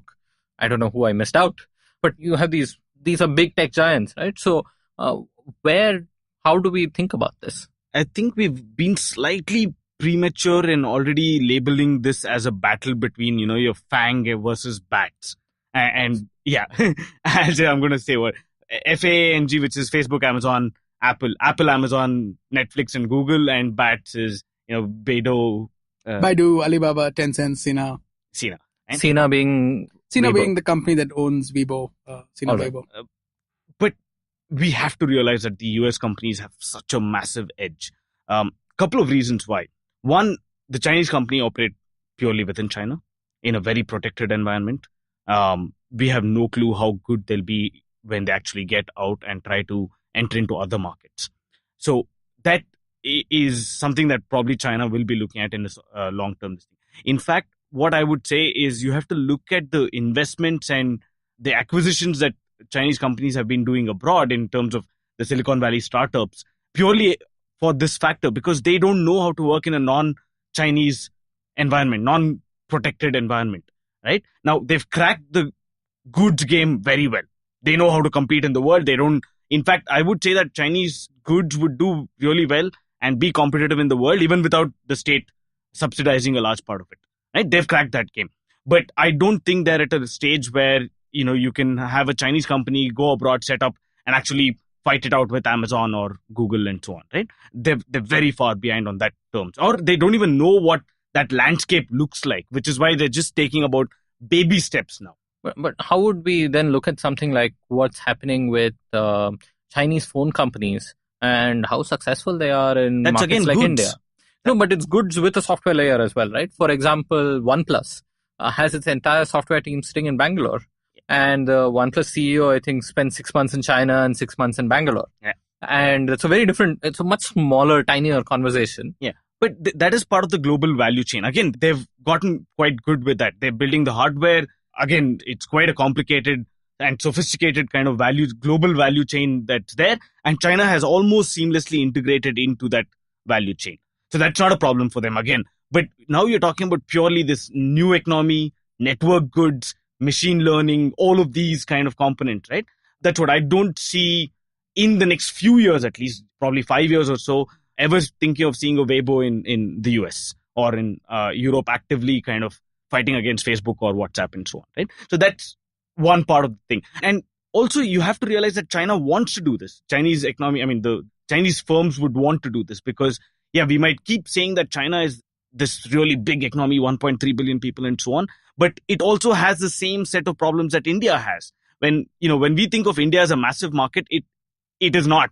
I don't know who I missed out, but you have these are big tech giants, right? So how do we think about this? I think we've been slightly premature in already labeling this as a battle between, your FANG versus BATs. And yeah, as I'm going to say what FANG, which is Facebook, Amazon, Apple, Amazon, Netflix, and Google, and BATs is, Baidu, Alibaba, Tencent, Sina. Sina being the company that owns Weibo, Sina right. Weibo. But we have to realize that the US companies have such a massive edge. Couple of reasons why. One, the Chinese company operate purely within China in a very protected environment. We have no clue how good they'll be when they actually get out and try to enter into other markets. So that is something that probably China will be looking at in the long term. In fact, what I would say is you have to look at the investments and the acquisitions that Chinese companies have been doing abroad in terms of the Silicon Valley startups purely for this factor, because they don't know how to work in a non-Chinese environment, non-protected environment, right? Now, they've cracked the goods game very well. They know how to compete in the world. In fact, I would say that Chinese goods would do really well and be competitive in the world, even without the state subsidizing a large part of it, right? They've cracked that game. But I don't think they're at a stage where, you can have a Chinese company go abroad, set up, and actually fight it out with Amazon or Google and so on, right? They're very far behind on that terms. Or they don't even know what that landscape looks like, which is why they're just taking about baby steps now. But how would we then look at something like what's happening with Chinese phone companies and how successful they are in That's markets again like goods. India? No, but it's goods with a software layer as well, right? For example, OnePlus has its entire software team sitting in Bangalore. And the OnePlus CEO, I think, spent 6 months in China and 6 months in Bangalore. Yeah. And it's a much smaller, tinier conversation. Yeah. But that is part of the global value chain. Again, they've gotten quite good with that. They're building the hardware. Again, it's quite a complicated and sophisticated kind of global value chain that's there. And China has almost seamlessly integrated into that value chain. So that's not a problem for them again. But now you're talking about purely this new economy, network goods, machine learning, all of these kind of components, right? That's what I don't see in the next few years, at least probably 5 years or so, ever thinking of seeing a Weibo in the US or in Europe actively kind of fighting against Facebook or WhatsApp and so on, right? So that's one part of the thing. And also you have to realize that China wants to do this. Chinese economy, the Chinese firms would want to do this because, we might keep saying that China is this really big economy, 1.3 billion people and so on, but it also has the same set of problems that India has. When we think of India as a massive market, it is not.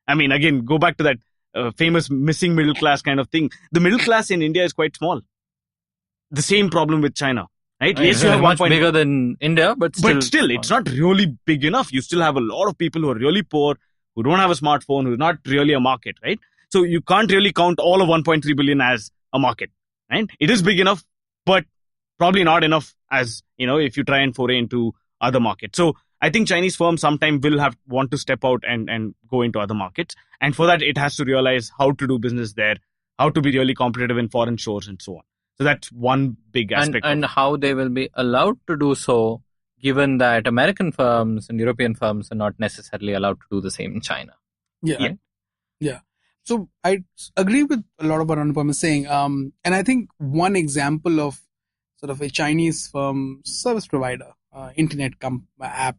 Again, go back to that famous missing middle class kind of thing. The middle class in India is quite small. The same problem with China, right? Yes, you have much bigger than India, but still, it's not really big enough. You still have a lot of people who are really poor, who don't have a smartphone, who's not really a market, right? So you can't really count all of 1.3 billion as a market, right? It is big enough, but probably not enough as, if you try and foray into other markets. So I think Chinese firms sometime will want to step out and go into other markets. And for that, it has to realize how to do business there, how to be really competitive in foreign shores and so on. So that's one big aspect. And how they will be allowed to do so, given that American firms and European firms are not necessarily allowed to do the same in China. Yeah. So I agree with a lot of what Anupam is saying. And I think one example of sort of a Chinese firm service provider, internet app,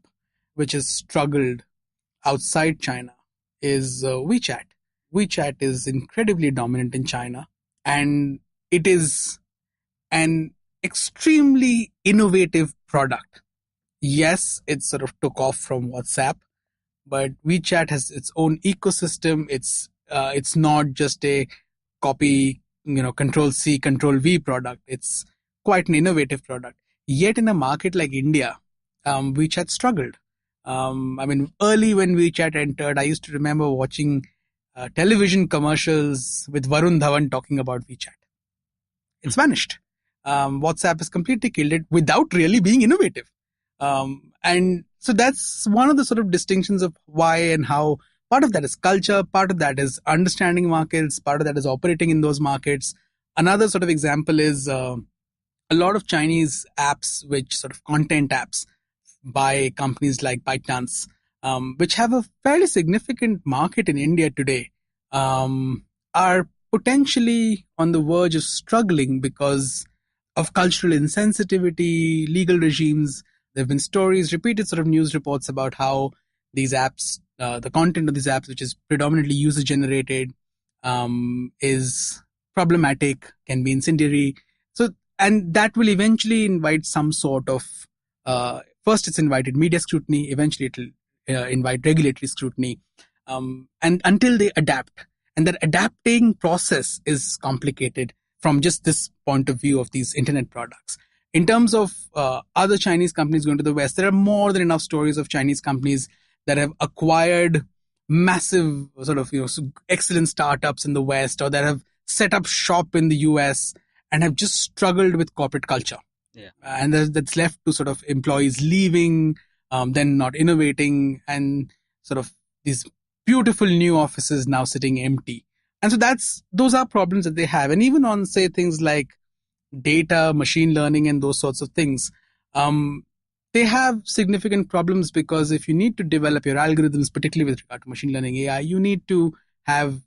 which has struggled outside China is WeChat. WeChat is incredibly dominant in China, and it is an extremely innovative product. Yes, it sort of took off from WhatsApp, but WeChat has its own ecosystem. It's not just a copy, Control C, Control V product. It's quite an innovative product. Yet in a market like India, WeChat struggled. Early when WeChat entered, I used to remember watching television commercials with Varun Dhawan talking about WeChat. It's vanished. WhatsApp has completely killed it without really being innovative. And so that's one of the sort of distinctions of why and how. Part of that is culture, part of that is understanding markets, part of that is operating in those markets. Another sort of example is a lot of Chinese apps, which sort of content apps by companies like ByteDance, which have a fairly significant market in India today, are potentially on the verge of struggling because of cultural insensitivity, legal regimes. There have been stories, repeated sort of news reports about how these apps, the content of these apps, which is predominantly user-generated, is problematic, can be incendiary. So, and that will eventually invite some sort of, first it's invited media scrutiny, eventually it will invite regulatory scrutiny, and until they adapt. And that adapting process is complicated from just this point of view of these internet products. In terms of other Chinese companies going to the West, there are more than enough stories of Chinese companies that have acquired massive sort of excellent startups in the West, or that have set up shop in the US and have just struggled with corporate culture. Yeah. And that's left to sort of employees leaving, then not innovating, and sort of these beautiful new offices now sitting empty. And so those are problems that they have. And even on, say, things like data, machine learning, and those sorts of things, they have significant problems, because if you need to develop your algorithms, particularly with regard to machine learning AI, you need to have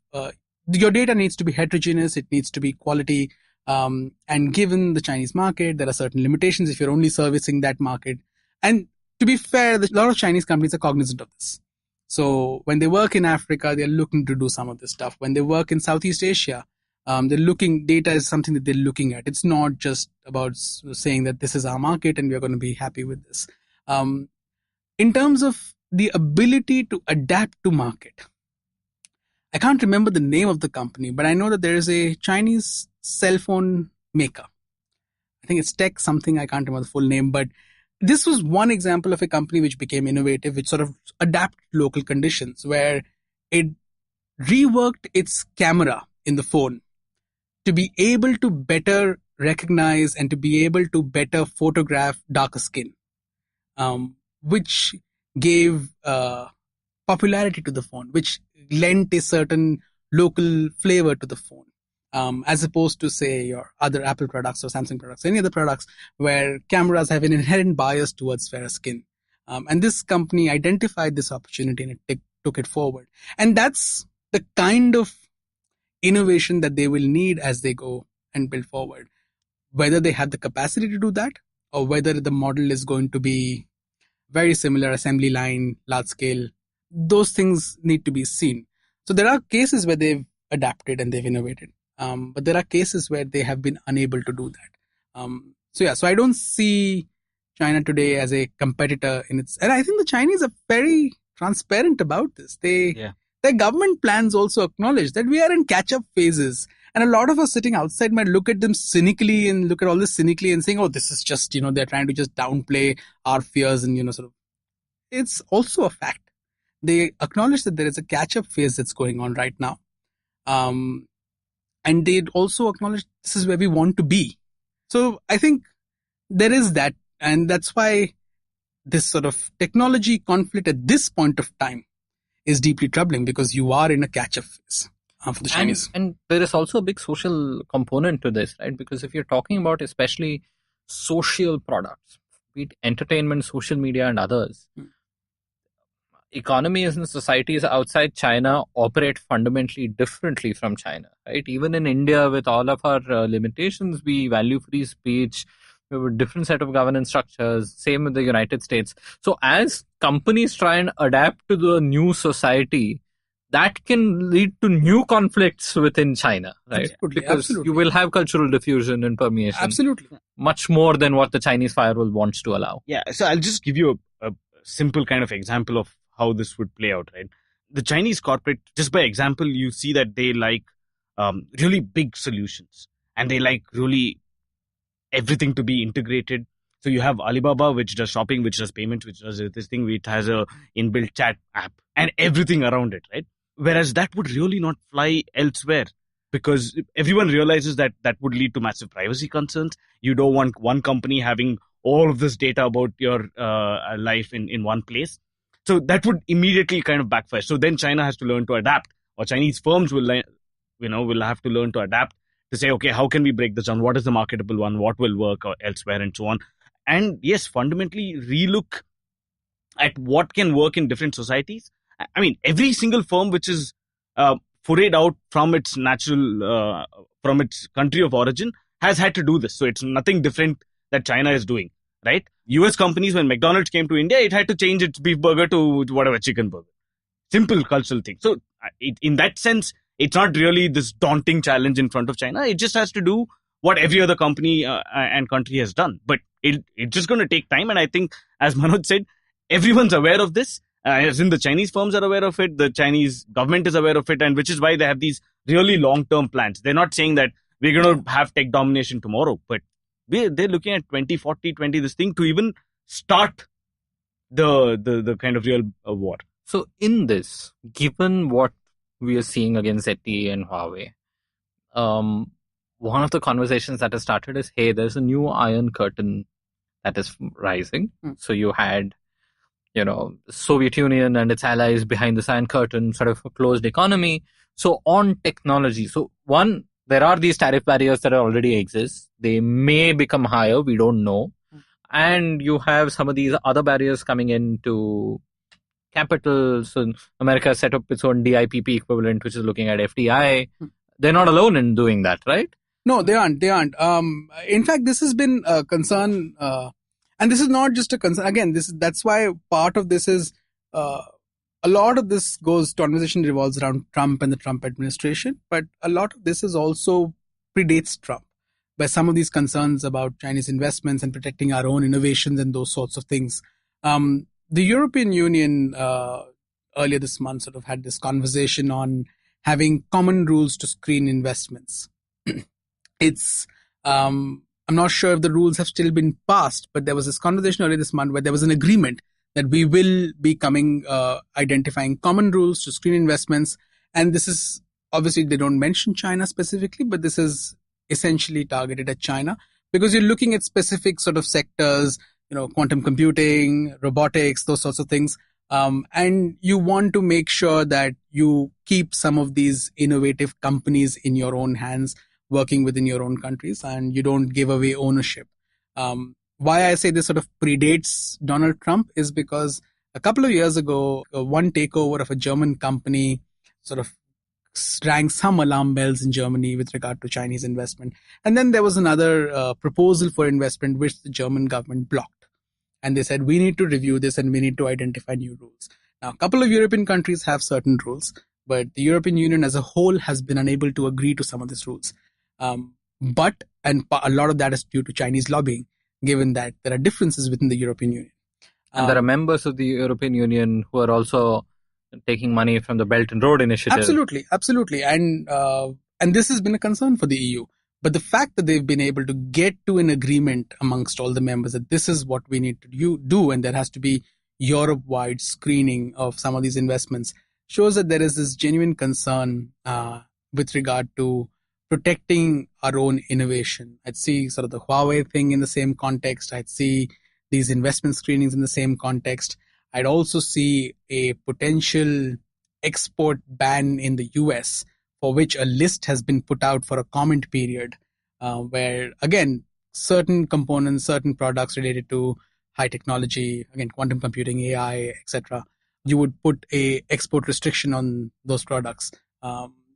your data needs to be heterogeneous, it needs to be quality. And given the Chinese market, there are certain limitations if you're only servicing that market. And to be fair, a lot of Chinese companies are cognizant of this. So when they work in Africa, they're looking to do some of this stuff. When they work in Southeast Asia, data is something that they're looking at. It's not just about saying that this is our market and we're going to be happy with this. In terms of the ability to adapt to market, I can't remember the name of the company, but I know that there is a Chinese cell phone maker. I think it's Tech something. I can't remember the full name, but this was one example of a company which became innovative, which sort of adapted to local conditions, where it reworked its camera in the phone to be able to better recognize and to be able to better photograph darker skin, which gave popularity to the phone, which lent a certain local flavor to the phone, as opposed to, say, your other Apple products or Samsung products, any other products where cameras have an inherent bias towards fairer skin. And this company identified this opportunity and it took it forward. And that's the kind of innovation that they will need as they go and build forward. Whether they have the capacity to do that, or whether the model is going to be very similar, assembly line, large scale, those things need to be seen. So there are cases where they've adapted and they've innovated, but there are cases where they have been unable to do that. So I don't see China today as a competitor and I think the Chinese are very transparent about this. Their government plans also acknowledge that we are in catch-up phases. And a lot of us sitting outside might look at them cynically and look at all this cynically and saying, oh, this is just, they're trying to just downplay our fears and, sort of. It's also a fact. They acknowledge that there is a catch-up phase that's going on right now. And they also acknowledge this is where we want to be. So I think there is that. And that's why this sort of technology conflict at this point of time is deeply troubling, because you are in a catch-up phase for the Chinese. And there is also a big social component to this, right? Because if you're talking about especially social products, be it entertainment, social media, and others, economies and societies outside China operate fundamentally differently from China, right? Even in India, with all of our limitations, we value free speech. We have a different set of governance structures, same with the United States. So as companies try and adapt to the new society, that can lead to new conflicts within China, right? Because you will have cultural diffusion and permeation. Absolutely. Much more than what the Chinese firewall wants to allow. Yeah, so I'll just give you a simple kind of example of how this would play out, right? The Chinese corporate, just by example, you see that they like really big solutions, and they like really everything to be integrated. So you have Alibaba, which does shopping, which does payments, which does this thing, which has a inbuilt chat app and everything around it, right? Whereas that would really not fly elsewhere, because everyone realizes that would lead to massive privacy concerns. You don't want one company having all of this data about your life in one place. So that would immediately kind of backfire. So then China has to learn to adapt, or Chinese firms will have to learn to adapt to say, okay, how can we break this down? What is the marketable one? What will work elsewhere, and so on. And yes, fundamentally relook at what can work in different societies. I mean, every single firm which is forayed out from its natural, from its country of origin has had to do this. So it's nothing different that China is doing, right? US companies, when McDonald's came to India, it had to change its beef burger to whatever, chicken burger. Simple cultural thing. So in that sense, it's not really this daunting challenge in front of China. It just has to do what every other company and country has done. But it's just going to take time. And I think, as Manoj said, everyone's aware of this. As in, the Chinese firms are aware of it, the Chinese government is aware of it, and which is why they have these really long-term plans. They're not saying that we're going to have tech domination tomorrow, but they're looking at 2040, this thing to even start the kind of real war. So in this, given what we are seeing against ZTE and Huawei, one of the conversations that has started is, hey, there's a new iron curtain that is rising. So you had, the Soviet Union and its allies behind this iron curtain, sort of a closed economy. So on technology, so one, there are these tariff barriers that already exist. They may become higher. We don't know. And you have some of these other barriers coming into capital. So America set up its own DIPP equivalent, which is looking at FDI. They're not alone in doing that, right? No, they aren't. In fact, this has been a concern, and this is not just a concern. Again, that's why part of this is a lot of this conversation revolves around Trump and the Trump administration, but a lot of this is also predates Trump, by some of these concerns about Chinese investments and protecting our own innovations and those sorts of things. The European Union earlier this month sort of had this conversation on having common rules to screen investments. I'm not sure if the rules have still been passed, but there was this conversation earlier this month where there was an agreement that we will be identifying common rules to screen investments. And this is, obviously they don't mention China specifically, but this is essentially targeted at China because you're looking at specific sort of sectors, quantum computing, robotics, those sorts of things. And you want to make sure that you keep some of these innovative companies in your own hands, working within your own countries, and you don't give away ownership. Why I say this sort of predates Donald Trump is because a couple of years ago, one takeover of a German company sort of rang some alarm bells in Germany with regard to Chinese investment. And then there was another proposal for investment which the German government blocked. And they said, we need to review this and we need to identify new rules. Now, a couple of European countries have certain rules, but the European Union as a whole has been unable to agree to some of these rules. But a lot of that is due to Chinese lobbying, given that there are differences within the European Union. And there are members of the European Union who are also taking money from the Belt and Road Initiative. Absolutely. And this has been a concern for the EU. But the fact that they've been able to get to an agreement amongst all the members that this is what we need to do, and there has to be Europe-wide screening of some of these investments, shows that there is this genuine concern with regard to protecting our own innovation. I'd see sort of the Huawei thing in the same context. I'd see these investment screenings in the same context. I'd also see a potential export ban in the US, for which a list has been put out for a comment period, where, again, certain components, certain products related to high technology, again, quantum computing, AI, etc., you would put a export restriction on those products,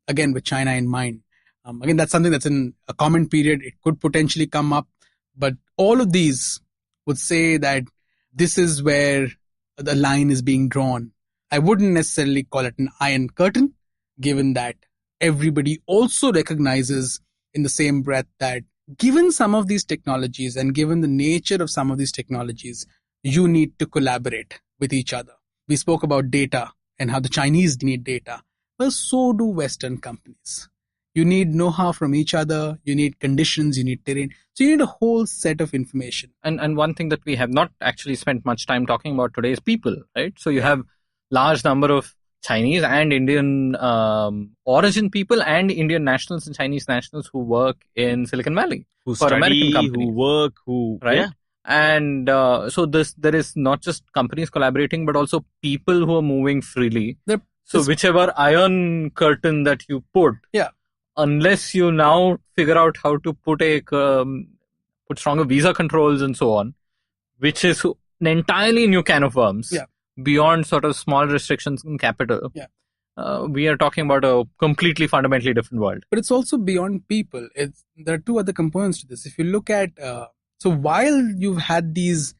again, with China in mind. Again, that's something that's in a comment period. It could potentially come up, but all of these would say that this is where the line is being drawn. I wouldn't necessarily call it an iron curtain, given that everybody also recognizes in the same breath that given some of these technologies and given the nature of some of these technologies, you need to collaborate with each other. We spoke about data and how the Chinese need data. Well, so do Western companies. You need know-how from each other, you need conditions, you need terrain. So you need a whole set of information. And one thing that we have not actually spent much time talking about today is people, right? So you have large number of Chinese and Indian origin people and Indian nationals and Chinese nationals who work in Silicon Valley. Who for study, American companies, who work, who... Right? Yeah. And so there is not just companies collaborating, but also people who are moving freely. So whichever iron curtain that you put... Yeah. Unless you now figure out how to put stronger visa controls and so on, which is an entirely new can of worms, beyond sort of small restrictions in capital. Yeah. We are talking about a completely fundamentally different world. But it's also beyond people. There are two other components to this. If you look at, so while you've had these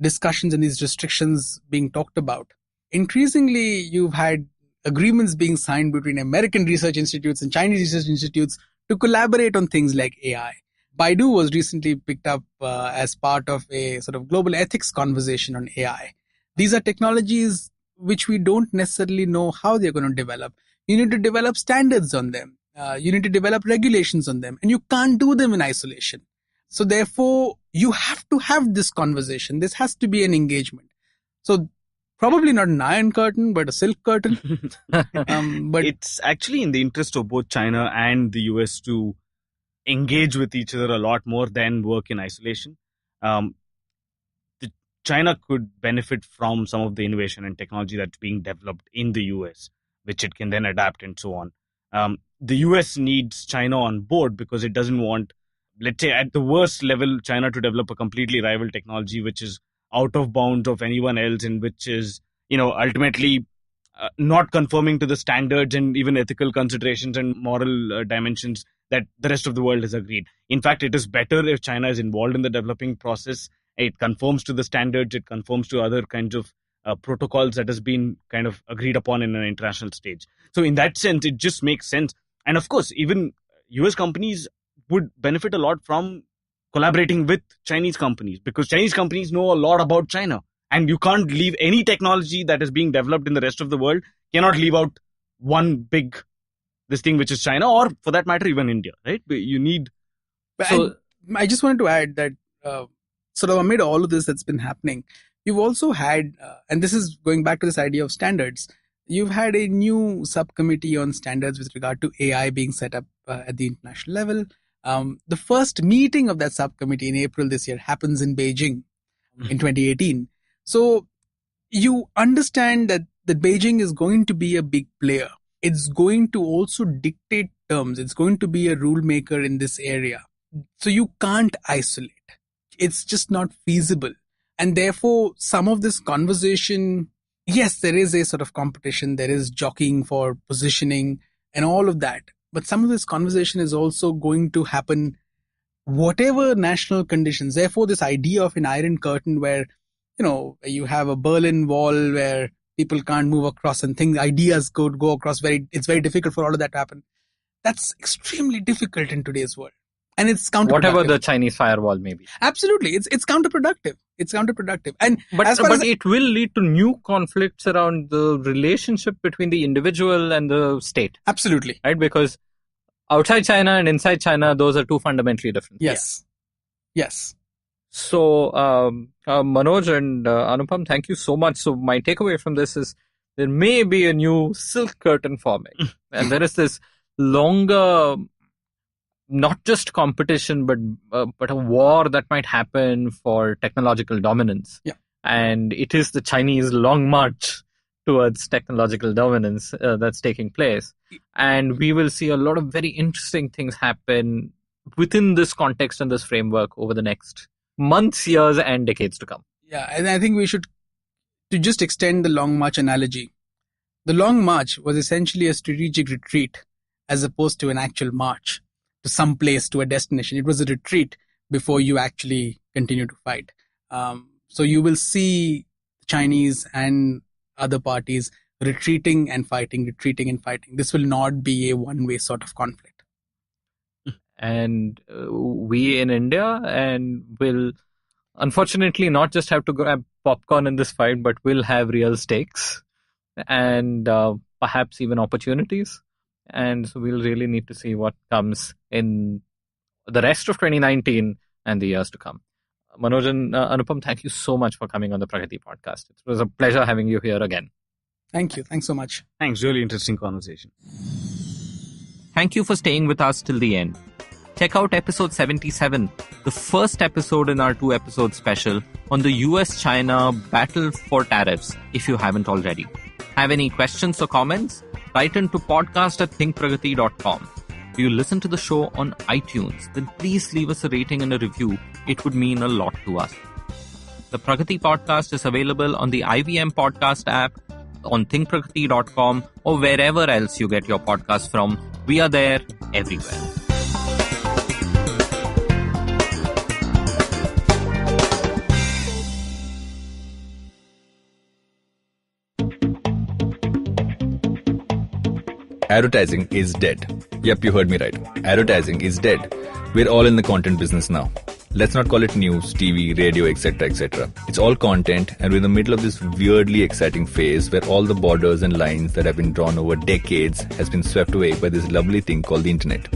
discussions and these restrictions being talked about, increasingly you've had agreements being signed between American research institutes and Chinese research institutes to collaborate on things like AI. Baidu was recently picked up as part of a sort of global ethics conversation on AI. These are technologies which we don't necessarily know how they're going to develop. You need to develop standards on them. You need to develop regulations on them, and you can't do them in isolation. So therefore, you have to have this conversation. This has to be an engagement. So probably not an iron curtain, but a silk curtain. But it's actually in the interest of both China and the US to engage with each other a lot more than work in isolation. China could benefit from some of the innovation and technology that's being developed in the US, which it can then adapt and so on. The US needs China on board because it doesn't want, let's say at the worst level, China to develop a completely rival technology which is out of bounds of anyone else and which is, ultimately not conforming to the standards and even ethical considerations and moral dimensions that the rest of the world has agreed. In fact, it is better if China is involved in the developing process. It conforms to the standards, it conforms to other kinds of protocols that has been kind of agreed upon in an international stage. So in that sense, it just makes sense. And of course, even US companies would benefit a lot from collaborating with Chinese companies because Chinese companies know a lot about China. And you can't leave any technology that is being developed in the rest of the world, cannot leave out one big, this thing which is China or for that matter, even India, right? You need... So I just wanted to add that sort of amid all of this that's been happening, you've also had, and this is going back to this idea of standards, you've had a new subcommittee on standards with regard to AI being set up at the international level. The first meeting of that subcommittee in April this year happens in Beijing in 2018. So you understand that Beijing is going to be a big player. It's going to also dictate terms. It's going to be a rule maker in this area. So you can't isolate. It's just not feasible. And therefore, some of this conversation, yes, there is a sort of competition. There is jockeying for positioning and all of that. But some of this conversation is also going to happen whatever national conditions. Therefore, this idea of an iron curtain where, you have a Berlin Wall where people can't move across and ideas could go across. It's very difficult for all of that to happen. That's extremely difficult in today's world. And it's counterproductive. Whatever the Chinese firewall may be. Absolutely. It's counterproductive. It's counterproductive. But it will lead to new conflicts around the relationship between the individual and the state. Absolutely. Right? Because outside China and inside China, those are two fundamentally different. Yes. Yeah. Yes. So, Manoj and Anupam, thank you so much. So my takeaway from this is there may be a new silk curtain forming. And there is this longer... not just competition, but a war that might happen for technological dominance. Yeah. And it is the Chinese long march towards technological dominance that's taking place. And we will see a lot of very interesting things happen within this context and this framework over the next months, years, and decades to come. Yeah, and I think we should, to just extend the long march analogy, the long march was essentially a strategic retreat as opposed to an actual march to some place, to a destination. It was a retreat before you actually continue to fight. So you will see Chinese and other parties retreating and fighting. This will not be a one-way sort of conflict. And we in India will unfortunately not just have to grab popcorn in this fight, but will have real stakes and perhaps even opportunities. And so we'll really need to see what comes in the rest of 2019 and the years to come. Manoj and Anupam, thank you so much for coming on the Pragati Podcast. It was a pleasure having you here again. Thank you. Thanks so much. Thanks. Really interesting conversation. Thank you for staying with us till the end. Check out episode 77, the first episode in our 2-episode special on the US-China battle for tariffs, if you haven't already. Have any questions or comments? Write into podcast@thinkpragati.com. If you listen to the show on iTunes, then please leave us a rating and a review. It would mean a lot to us. The Pragati Podcast is available on the IVM Podcast app, on thinkpragati.com, or wherever else you get your podcasts from. We are there everywhere. Advertising is dead. Yep, you heard me right. Advertising is dead. We're all in the content business now. Let's not call it news, TV, radio, etc., etc. It's all content, and we're in the middle of this weirdly exciting phase where all the borders and lines that have been drawn over decades has been swept away by this lovely thing called the internet.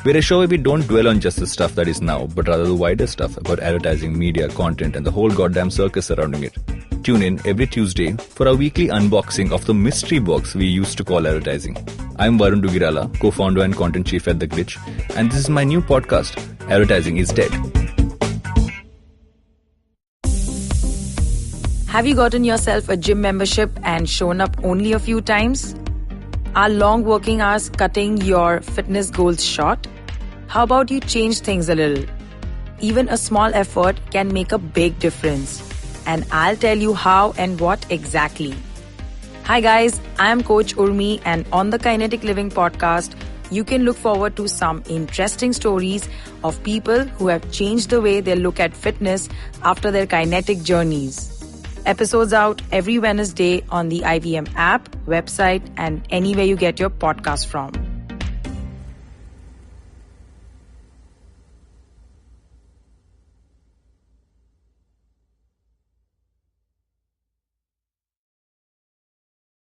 We're a show where we don't dwell on just the stuff that is now, but rather the wider stuff about advertising, media, content, and the whole goddamn circus surrounding it. Tune in every Tuesday for our weekly unboxing of the mystery box we used to call advertising. I'm Varun Dugirala, co-founder and content chief at The Glitch, and this is my new podcast, Advertising is Dead. Have you gotten yourself a gym membership and shown up only a few times? Are long working hours cutting your fitness goals short? How about you change things a little? Even a small effort can make a big difference. And I'll tell you how and what exactly. Hi guys, I am Coach Urmi, and on the Kinetic Living podcast, you can look forward to some interesting stories of people who have changed the way they look at fitness after their kinetic journeys. Episodes out every Wednesday on the IVM app, website, and anywhere you get your podcast from.